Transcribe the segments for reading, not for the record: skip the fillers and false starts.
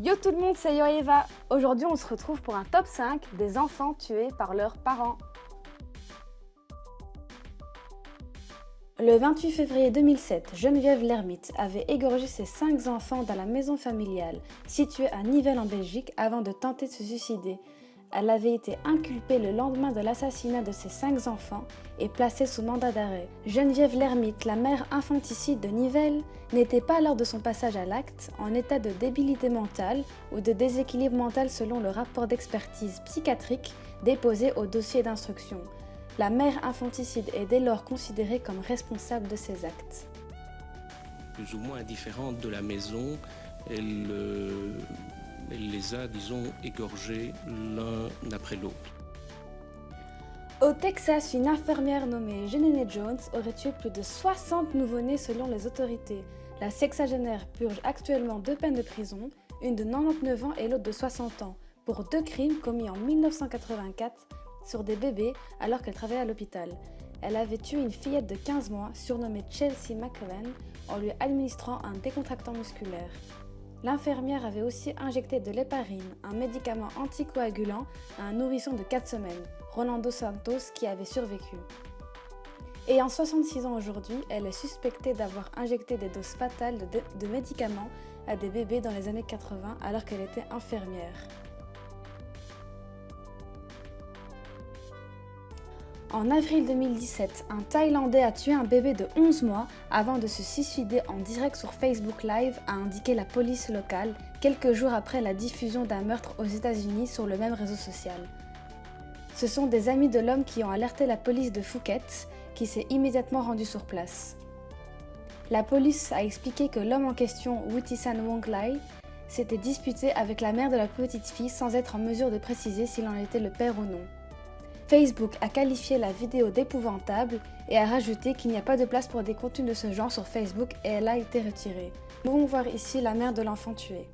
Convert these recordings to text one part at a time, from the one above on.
Yo tout le monde, c'est Yo et Eva. Aujourd'hui, on se retrouve pour un top 5 des enfants tués par leurs parents. Le 28 février 2007, Geneviève Lermite avait égorgé ses 5 enfants dans la maison familiale, située à Nivelles en Belgique, avant de tenter de se suicider. Elle avait été inculpée le lendemain de l'assassinat de ses 5 enfants et placée sous mandat d'arrêt. Geneviève Lermite, la mère infanticide de Nivelles, n'était pas lors de son passage à l'acte en état de débilité mentale ou de déséquilibre mental selon le rapport d'expertise psychiatrique déposé au dossier d'instruction. La mère infanticide est dès lors considérée comme responsable de ces actes. Plus ou moins indifférente de la maison, elle les a, disons, égorgés l'un après l'autre. Au Texas, une infirmière nommée Jenene Jones aurait tué plus de 60 nouveau-nés selon les autorités. La sexagénaire purge actuellement 2 peines de prison, une de 99 ans et l'autre de 60 ans, pour 2 crimes commis en 1984 sur des bébés alors qu'elle travaillait à l'hôpital. Elle avait tué une fillette de 15 mois surnommée Chelsea McClellan en lui administrant un décontractant musculaire. L'infirmière avait aussi injecté de l'héparine, un médicament anticoagulant, à un nourrisson de 4 semaines, Rolando Santos, qui avait survécu. Ayant 66 ans aujourd'hui, elle est suspectée d'avoir injecté des doses fatales de médicaments à des bébés dans les années 80 alors qu'elle était infirmière. En avril 2017, un Thaïlandais a tué un bébé de 11 mois avant de se suicider en direct sur Facebook Live, a indiqué la police locale quelques jours après la diffusion d'un meurtre aux États-Unis sur le même réseau social. Ce sont des amis de l'homme qui ont alerté la police de Phuket, qui s'est immédiatement rendue sur place. La police a expliqué que l'homme en question, Witisan Wonglai, s'était disputé avec la mère de la petite fille sans être en mesure de préciser s'il en était le père ou non. Facebook a qualifié la vidéo d'épouvantable et a rajouté qu'il n'y a pas de place pour des contenus de ce genre sur Facebook et elle a été retirée. Nous pouvons voir ici la mère de l'enfant tué.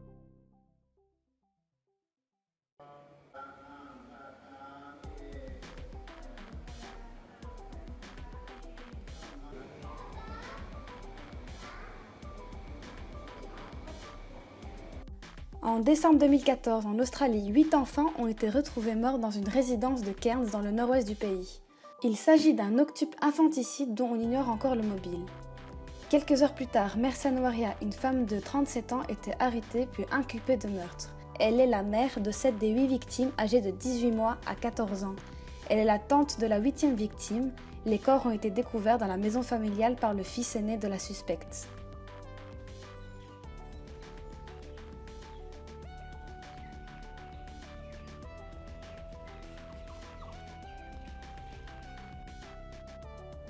En décembre 2014, en Australie, 8 enfants ont été retrouvés morts dans une résidence de Cairns dans le nord-ouest du pays. Il s'agit d'un octuple infanticide dont on ignore encore le mobile. Quelques heures plus tard, Mersa Nouaria, une femme de 37 ans, était arrêtée puis inculpée de meurtre. Elle est la mère de 7 des 8 victimes âgées de 18 mois à 14 ans. Elle est la tante de la 8e victime. Les corps ont été découverts dans la maison familiale par le fils aîné de la suspecte.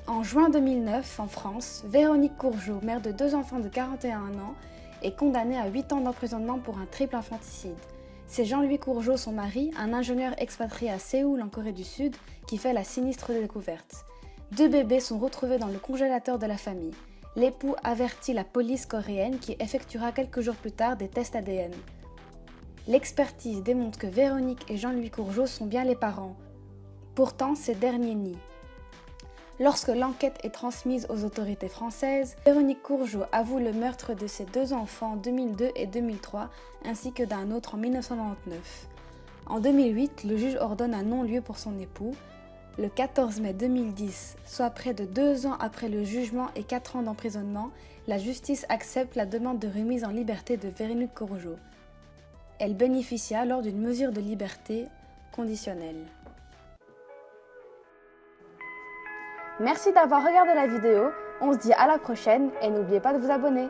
En juin 2009, en France, Véronique Courgeot, mère de 2 enfants de 41 ans, est condamnée à 8 ans d'emprisonnement pour un triple infanticide. C'est Jean-Louis Courgeot, son mari, un ingénieur expatrié à Séoul en Corée du Sud, qui fait la sinistre découverte. 2 bébés sont retrouvés dans le congélateur de la famille. L'époux avertit la police coréenne qui effectuera quelques jours plus tard des tests ADN. L'expertise démontre que Véronique et Jean-Louis Courgeot sont bien les parents. Pourtant, ces derniers nient. Lorsque l'enquête est transmise aux autorités françaises, Véronique Courgeot avoue le meurtre de ses 2 enfants en 2002 et 2003, ainsi que d'un autre en 1999. En 2008, le juge ordonne un non-lieu pour son époux. Le 14 mai 2010, soit près de 2 ans après le jugement et 4 ans d'emprisonnement, la justice accepte la demande de remise en liberté de Véronique Courgeot. Elle bénéficia alors d'une mesure de liberté conditionnelle. Merci d'avoir regardé la vidéo, on se dit à la prochaine et n'oubliez pas de vous abonner.